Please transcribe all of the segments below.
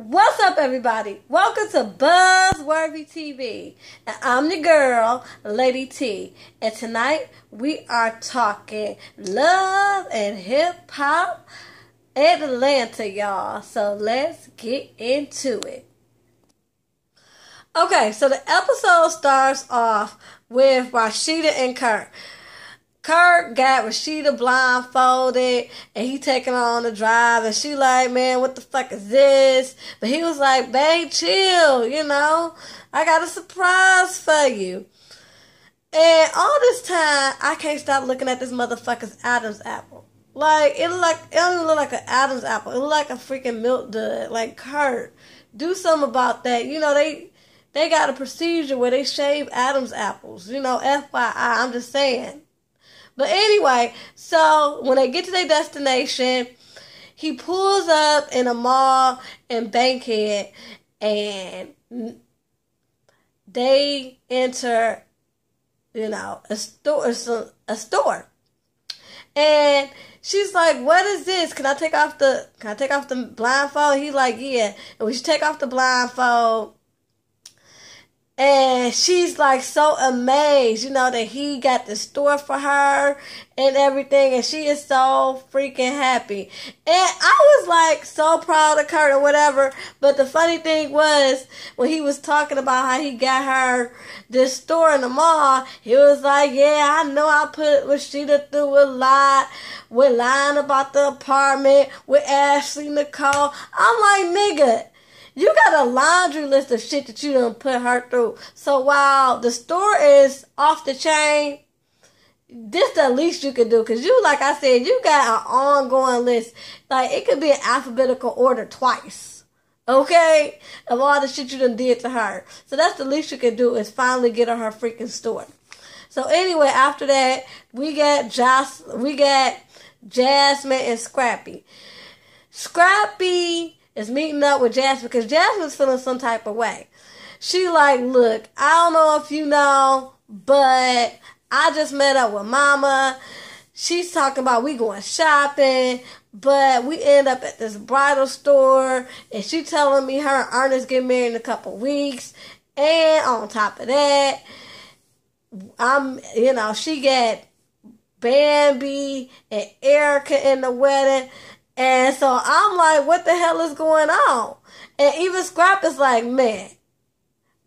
What's up, everybody? Welcome to Buzzworthy TV. And I'm the girl, Lady T. And tonight we are talking love and hip hop Atlanta, y'all. So let's get into it. Okay, so the episode starts off with Rashida and Kurt. Kurt got Rashida blindfolded and he taking her on the drive and she like, man, what the fuck is this? But he was like, babe, chill, I got a surprise for you. And all this time, I can't stop looking at this motherfucker's Adam's apple. Like, it don't even look like an Adam's apple. It look like a freaking milk dud. Like, Kurt, do something about that. They got a procedure where they shave Adam's apples. FYI, I'm just saying. But anyway, so when they get to their destination, he pulls up in a mall in Bankhead and they enter, a store. And she's like, what is this? Can I take off the blindfold? He's like, yeah. And when she take off the blindfold, and she's like so amazed, that he got the store for her and everything. And she is so freaking happy. And I was like so proud of Kurt or whatever. But the funny thing was when he was talking about how he got her this store in the mall, he was like, yeah, I know I put Rashida through a lot. We're lying about the apartment with Ashley Nicole. I'm like, nigga, you got a laundry list of shit that you done put her through. So while the store is off the chain, this the least you can do. Because you, like I said, you got an ongoing list. Like, it could be an alphabetical order twice. Okay? Of all the shit you done did to her. So that's the least you can do is finally get her freaking store. So anyway, after that, we got Jasmine and Scrappy. Scrappy is meeting up with Jasmine because Jasmine's feeling some type of way. She like, look, I don't know if you know, but I just met up with Mama. She's talking about we going shopping, but we end up at this bridal store, and she telling me her and Ernest get married in a couple weeks. And on top of that, she got Bambi and Erica in the wedding. And so I'm like, what the hell is going on? And even Scrap is like, man,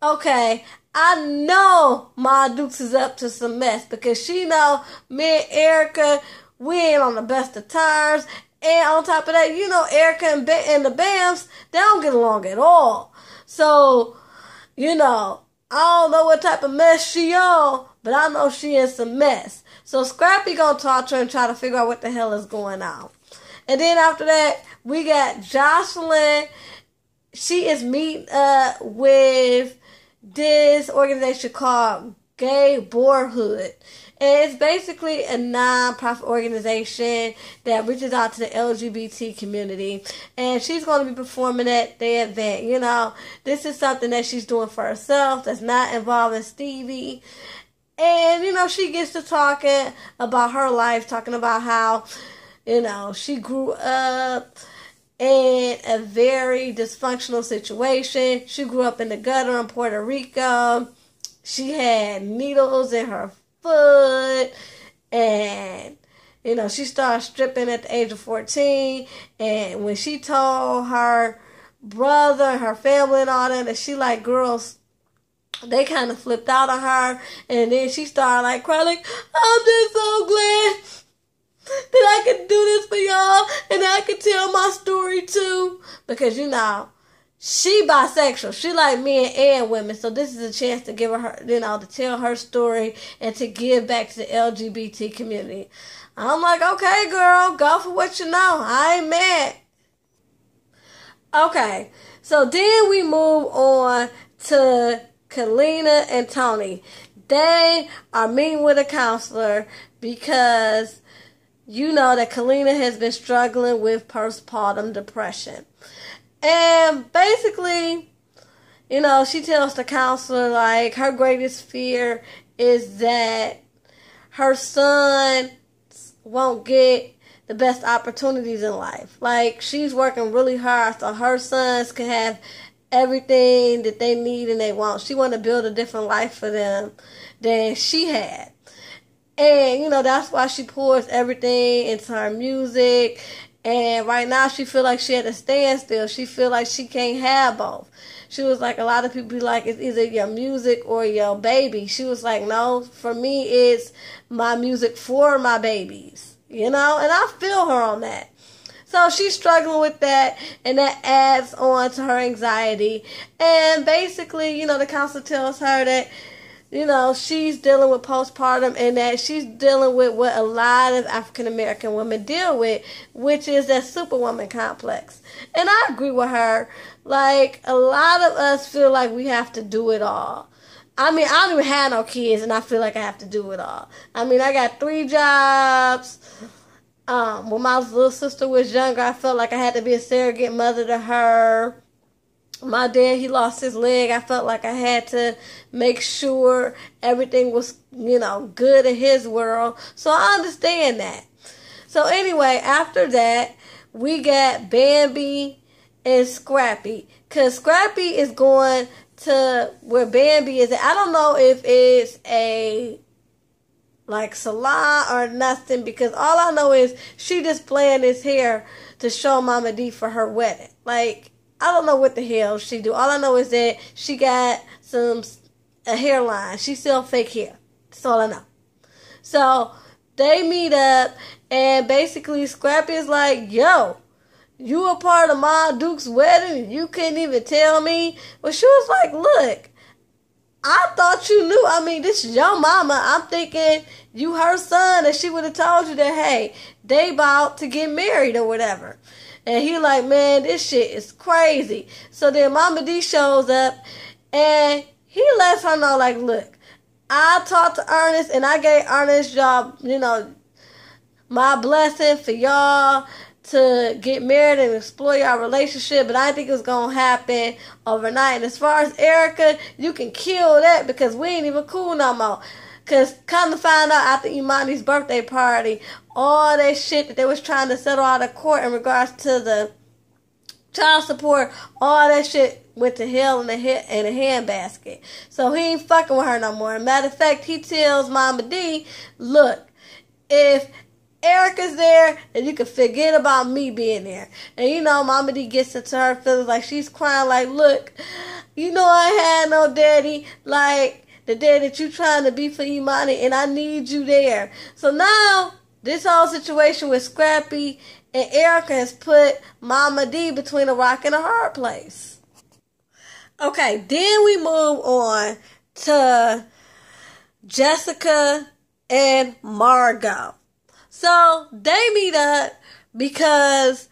okay, I know Ma Dukes is up to some mess because she know me and Erica, we ain't on the best of terms. And on top of that, Erica and the Bams, they don't get along at all. So, I don't know what type of mess she on, but I know she in some mess. So Scrappy gonna talk to her and try to figure out what the hell is going on. And then after that, we got Jocelyn. She is meeting up with this organization called Gay Boyhood. And it's basically a non-profit organization that reaches out to the LGBT community. And she's going to be performing at the event. This is something that she's doing for herself that's not involving Stevie. And, she gets to talking about her life, talking about how she grew up in a very dysfunctional situation. She grew up in the gutter in Puerto Rico. She had needles in her foot. And, she started stripping at the age of 14. And when she told her brother, her family and all that she like girls, they kind of flipped out on her. And then she started like crying like, I'm just so glad that I can do this for y'all and I can tell my story too. Because, she bisexual. She like men and women. So this is a chance to give her, to tell her story and to give back to the LGBT community. I'm like, okay, girl, go for what you know. I ain't mad. Okay, so then we move on to Kalina and Tony. They are meeting with a counselor because that Kalina has been struggling with postpartum depression. And basically, she tells the counselor, like, her greatest fear is that her son won't get the best opportunities in life. Like, she's working really hard so her sons can have everything that they need and they want. She want to build a different life for them than she had. And, you know, that's why she pours everything into her music. And right now she feel like she at a standstill. She feel like she can't have both. She was like, a lot of people be like, it's either your music or your baby. She was like, no, for me, it's my music for my babies. You know? And I feel her on that. So she's struggling with that, and that adds on to her anxiety. And basically, you know, the counselor tells her that, you know, she's dealing with postpartum and that she's dealing with what a lot of African American women deal with, which is that superwoman complex. And I agree with her. Like, a lot of us feel like we have to do it all. I mean, I don't even have no kids, and I feel like I have to do it all. I mean, I got 3 jobs. When my little sister was younger, I felt like I had to be a surrogate mother to her. My dad, he lost his leg. I felt like I had to make sure everything was, you know, good in his world. So I understand that. So anyway, after that, we got Bambi and Scrappy. Because Scrappy is going to where Bambi is at. I don't know if it's a like salon or nothing, because all I know is she just playing this hair to show Momma Dee for her wedding. Like, I don't know what the hell she do. All I know is that she got a hairline. She sell fake hair. That's all I know. So they meet up, and basically Scrappy is like, yo, you a part of Ma Duke's wedding and you couldn't even tell me? Well, she was like, look, I thought you knew. I mean, this is your mama. I'm thinking you her son, and she would have told you that, hey, they about to get married or whatever. And he like, man, this shit is crazy. So then Momma Dee shows up, and he lets her know, like, look, I talked to Ernest, and I gave Ernest y'all, you know, my blessing for y'all to get married and explore your relationship, but I didn't think it was going to happen overnight. And as far as Erica, you can kill that because we ain't even cool no more. Because come to find out after Imani's birthday party, all that shit that they was trying to settle out of court in regards to the child support, all that shit went to hell in a handbasket. So he ain't fucking with her no more. Matter of fact, he tells Momma Dee, look, if Erica's there, and you can forget about me being there. And you know, Momma Dee gets into her feelings, like she's crying, like, look, you know I had no daddy, like the daddy that you trying to be for Imani, and I need you there. So now, this whole situation with Scrappy and Erica has put Momma Dee between a rock and a hard place. Okay, then we move on to Jessica and Margo. So they meet up because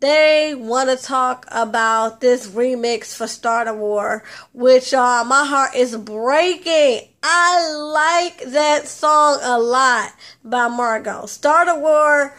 they want to talk about this remix for Start a War, which my heart is breaking. I like that song a lot by Margo. Start a War,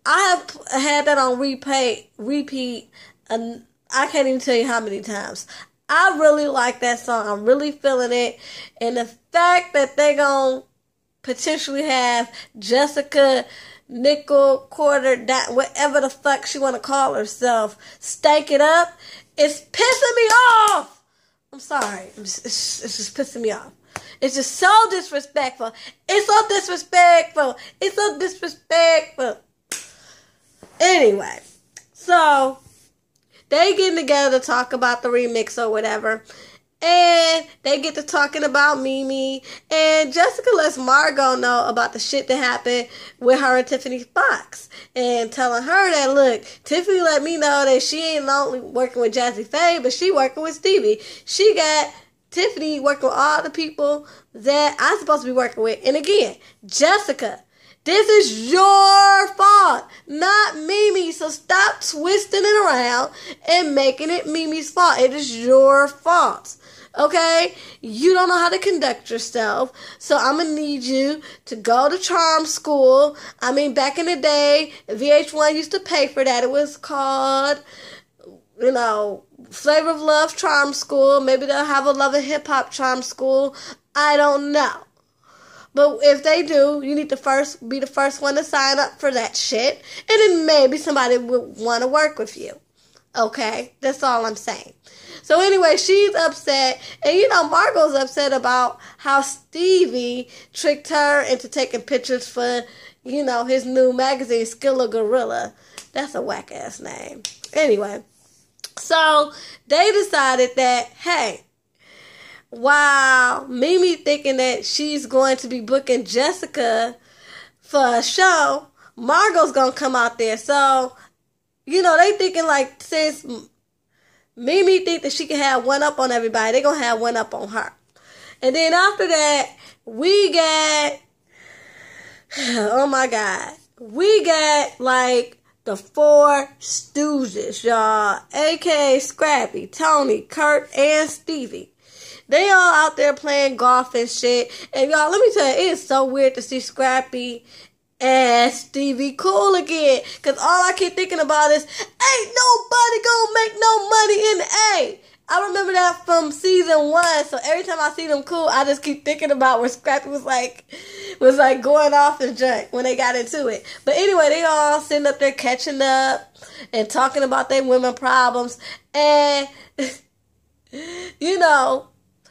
I have had that on repeat, and I can't even tell you how many times. I really like that song. I'm really feeling it. And the fact that they gonna potentially have Jessica nickel quarter dime, whatever the fuck she want to call herself, stake it up, it's pissing me off. I'm sorry, it's just pissing me off. It's just so disrespectful. It's so disrespectful. It's so disrespectful. Anyway, so they getting together to talk about the remix or whatever. And they get to talking about Mimi. And Jessica lets Margo know about the shit that happened with her and Tiffany Fox. And telling her that, look, Tiffany let me know that she ain't only working with Jazzy Faye, but she working with Stevie. She got Tiffany working with all the people that I'm supposed to be working with. And again, Jessica, this is your fault, not Mimi. So stop twisting it around and making it Mimi's fault. It is your fault. Okay? You don't know how to conduct yourself. So I'm going to need you to go to charm school. I mean, back in the day, VH1 used to pay for that. It was called, you know, Flavor of Love Charm School. Maybe they'll have a Love and Hip Hop Charm School. I don't know. But if they do, you need to be the first one to sign up for that shit. And then maybe somebody would want to work with you. Okay? That's all I'm saying. So anyway, she's upset. And Margo's upset about how Stevie tricked her into taking pictures for, his new magazine, Skilla Gorilla. That's a whack-ass name. Anyway. So they decided that, hey, while Mimi thinking that she's going to be booking Jessica for a show, Margo's going to come out there. So, they thinking like, since Mimi think that she can have one up on everybody, they're going to have one up on her. And then after that, we got, oh my God, we got like the Four Stooges, y'all, a.k.a. Scrappy, Tony, Kurt, and Stevie. They all out there playing golf and shit. And y'all, let me tell you, it is so weird to see Scrappy and Stevie cool again. Because all I keep thinking about is, ain't nobody gonna make no money in the A. I remember that from season 1. So every time I see them cool, I just keep thinking about where Scrappy was like going off the junk when they got into it. But anyway, they all sitting up there catching up and talking about their women problems. And,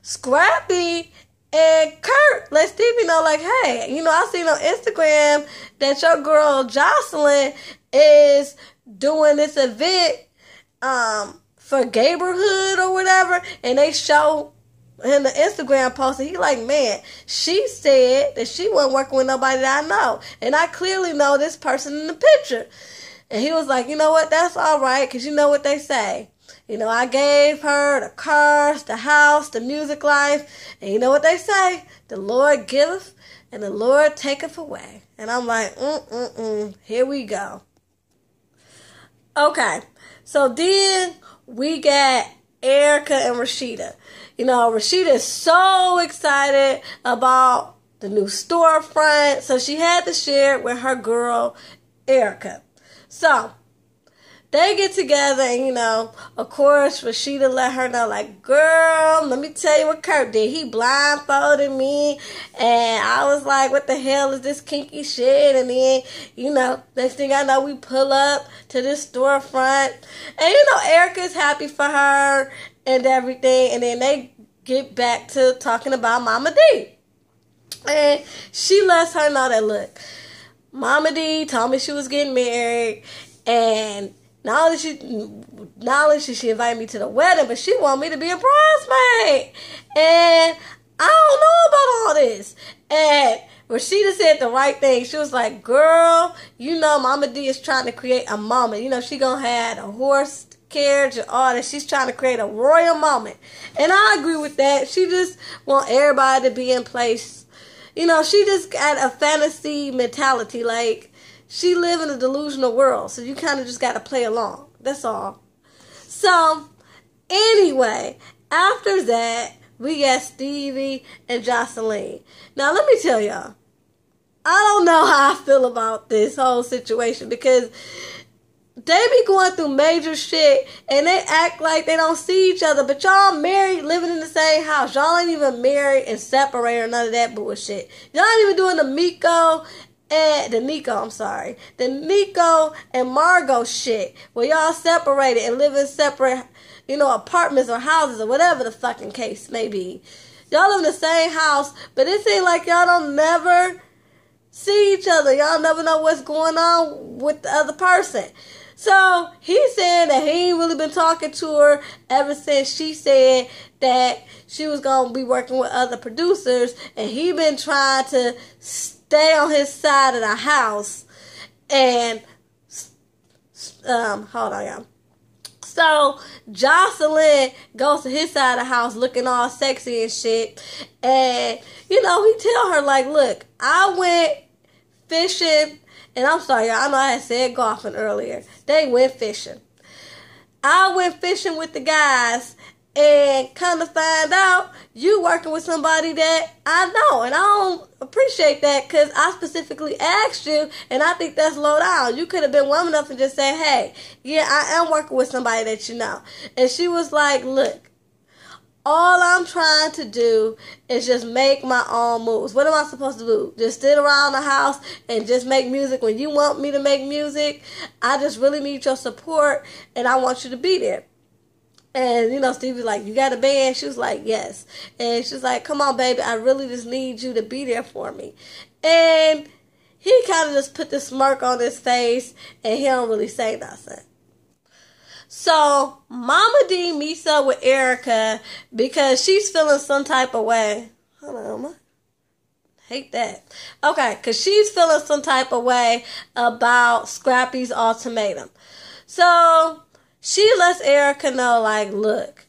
Scrappy and Kurt let Stevie know, like, hey, I seen on Instagram that your girl Jocelyn is doing this event for Gayborhood or whatever, and they show in the Instagram post, and he like, man, she said that she wasn't working with nobody that I know, and I clearly know this person in the picture. And he was like, you know what, that's all right, because you know what they say. I gave her the cars, the house, the music life. And you know what they say? The Lord giveth and the Lord taketh away. And I'm like, here we go. Okay. So then we got Erica and Rashida. Rashida is so excited about the new storefront. So she had to share it with her girl, Erica. So they get together and, of course, Rashida let her know, like, girl, let me tell you what Kurt did. He blindfolded me, and I was like, what the hell is this kinky shit? And then, next thing I know, we pull up to this storefront. And, Erica's happy for her and everything. And then they get back to talking about Momma Dee. And she lets her know that, look, Momma Dee told me she was getting married, and not only should she invite me to the wedding, but she want me to be a bridesmaid. And I don't know about all this. And Rashida said the right thing. She was like, girl, Momma Dee is trying to create a moment. She gonna have a horse carriage and all that. She's trying to create a royal moment. And I agree with that. She just want everybody to be in place. She just got a fantasy mentality. Like, she live in a delusional world, so you kind of just got to play along. That's all. So, anyway, after that, we got Stevie and Jocelyn. Now, let me tell y'all, I don't know how I feel about this whole situation, because they be going through major shit, and they act like they don't see each other, but y'all married, living in the same house. Y'all ain't even married and separated or none of that bullshit. Y'all ain't even doing the Nico and Margo shit, where y'all separated and live in separate, apartments or houses or whatever the fucking case may be. Y'all live in the same house, but it seems like y'all don't never see each other. Y'all never know what's going on with the other person. So he's saying that he ain't really been talking to her ever since she said that she was going to be working with other producers, and he been trying to stay on his side of the house. And hold on, y'all. So Jocelyn goes to his side of the house looking all sexy and shit, and he tell her, like, look, I went fishing. And I'm sorry, y'all, I know I had said golfing earlier. They went fishing. I went fishing with the guys, and kind of find out you working with somebody that I know. And I don't appreciate that, because I specifically asked you, and I think that's low down. You could have been woman enough and just say, hey, yeah, I am working with somebody that you know. And she was like, look, all I'm trying to do is just make my own moves. What am I supposed to do? Just sit around the house and just make music when you want me to make music? I just really need your support, and I want you to be there. And, Stevie's like, you got a band? She was like, yes. And she's like, come on, baby, I really just need you to be there for me. And he kind of just put the smirk on his face, and he don't really say nothing. So, Momma Dee meets up with Erica because she's feeling some type of way. Hold on, I hate that. Okay, because she's feeling some type of way about Scrappy's ultimatum. So, she lets Erica know, like, look,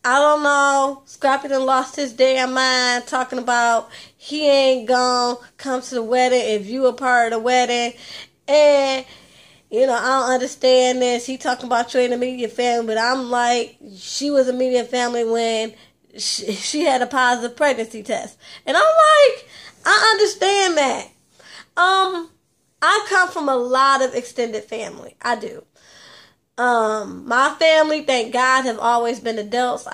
I don't know, Scrappy done lost his damn mind talking about he ain't gonna come to the wedding if you a part of the wedding. And I don't understand this. He talking about you in the immediate family, but I'm like, she was immediate family when she had a positive pregnancy test. And I'm like, I understand that. I come from a lot of extended family. I do. My family, thank God, have always been adults.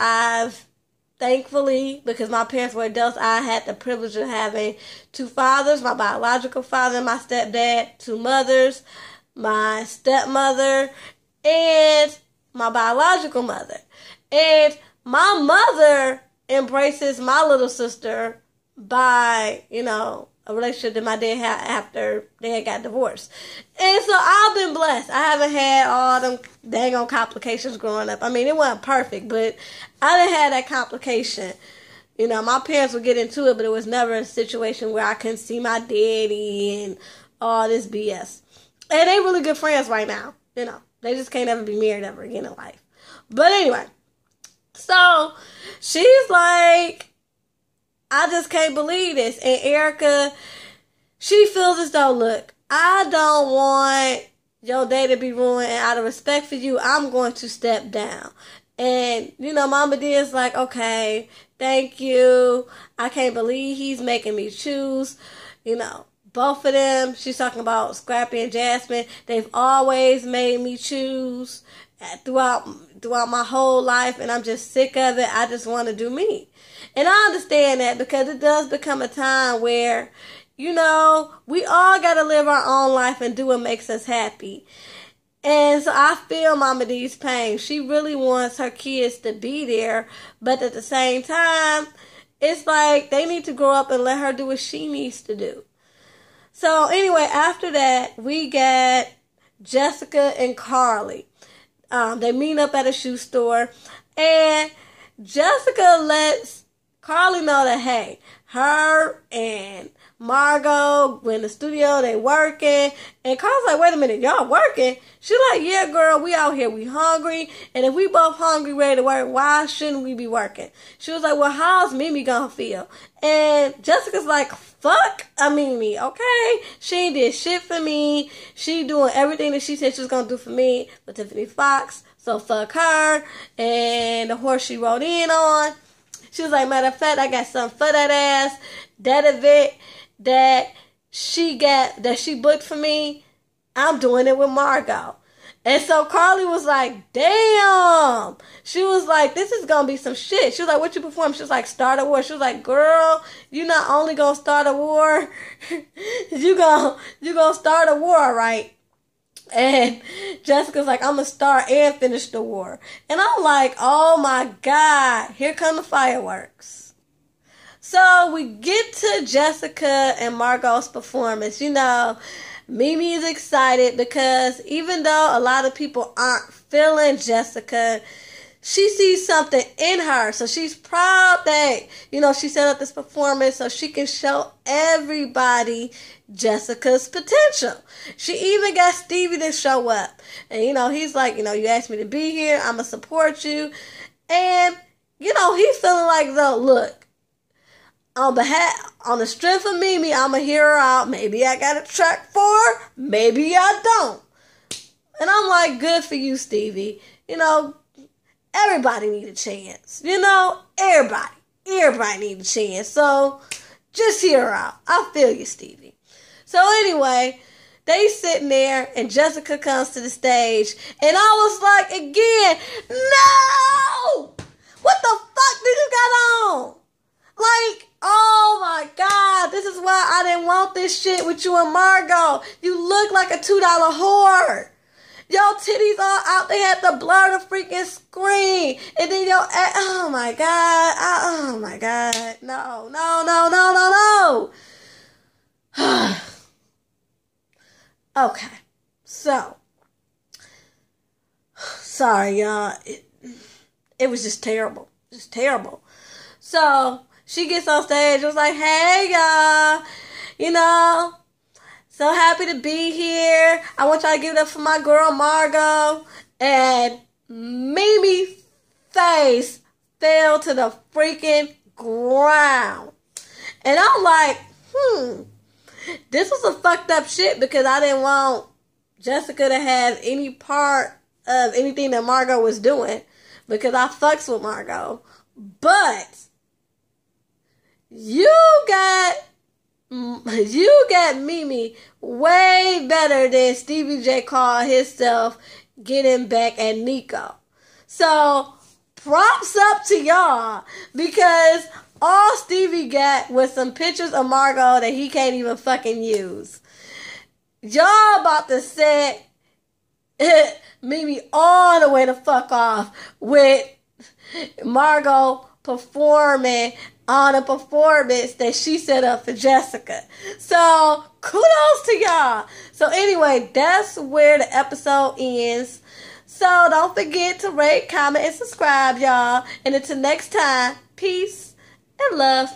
Thankfully, because my parents were adults, I had the privilege of having 2 fathers, my biological father and my stepdad, 2 mothers, my stepmother, and my biological mother. And my mother embraces my little sister by, a relationship that my dad had after they had got divorced. And so I've been blessed. I haven't had all them dang on complications growing up. I mean, it wasn't perfect, but I didn't have that complication. My parents would get into it, but it was never a situation where I couldn't see my daddy and all this BS. And they really good friends right now. They just can't ever be married ever again in life. But anyway, so she's like, I just can't believe this. And Erica, she feels as though, look, I don't want your day to be ruined, and out of respect for you, I'm going to step down. And, Momma Dee is like, okay, thank you. I can't believe he's making me choose, both of them. She's talking about Scrappy and Jasmine. They've always made me choose throughout my whole life, and I'm just sick of it. I just want to do me. And I understand that because it does become a time where, we all got to live our own life and do what makes us happy. And so I feel Momma Dee's pain. She really wants her kids to be there, but at the same time, it's like they need to grow up and let her do what she needs to do. So anyway, after that, we got Jessica and Carly. They meet up at a shoe store, and Jessica lets Carly know that, hey, her and Margo went in the studio, they working. And Carly's like, wait a minute, y'all working? She's like, yeah, girl, we out here, we hungry. And if we both hungry, ready to work, why shouldn't we be working? She was like, well, how's Mimi gonna feel? And Jessica's like, fuck Mimi, okay? She ain't did shit for me. She doing everything that she said she was gonna do for me with Tiffany Fox. So fuck her and the horse she rode in on. She was like, matter of fact, I got something for that ass. That event that she booked for me, I'm doing it with Margo. And so Carly was like, damn. She was like, this is going to be some shit. She was like, what you perform? She was like, start a war. She was like, girl, you not only going to start a war, you gonna start a war, right? And Jessica's like, I'm going to start and finish the war. And I'm like, oh my God, here come the fireworks. So we get to Jessica and Margo's performance. Mimi is excited because even though a lot of people aren't feeling Jessica, she sees something in her. So she's proud that, she set up this performance so she can show everybody Jessica's potential. She even got Stevie to show up. And, he's like, you asked me to be here. I'm going to support you. And, he's feeling like, though, look, on the strength of Mimi, I'm going to hear her out. Maybe I got a track for her. Maybe I don't. And I'm like, good for you, Stevie. Everybody need a chance. Everybody need a chance. So just hear her out. I feel you, Stevie. So anyway, they sitting there and Jessica comes to the stage. And I was like, again, no! What the Like, oh my God, this is why I didn't want this shit with you and Margo. You look like a $2 whore. Your titties all out. They had to blur the freaking screen. And then oh my God. Oh my God. No, no, no, no, no, no. Okay. So, sorry, y'all. It was just terrible. Just terrible. So, she gets on stage. It was like, hey, y'all. You know, so happy to be here. I want y'all to give it up for my girl, Margo. And Mimi's face fell to the freaking ground. And I'm like, this was some fucked up shit because I didn't want Jessica to have any part of anything that Margo was doing because I fucks with Margo. But you got Mimi way better than Stevie J called himself getting back at Nico. So props up to y'all because all Stevie got was some pictures of Margo that he can't even fucking use. Y'all about to set Mimi all the way the fuck off with Margo performing on a performance that she set up for Jessica. So, kudos to y'all. So, anyway, that's where the episode ends. So, don't forget to rate, comment, and subscribe, y'all. And until next time, peace and love.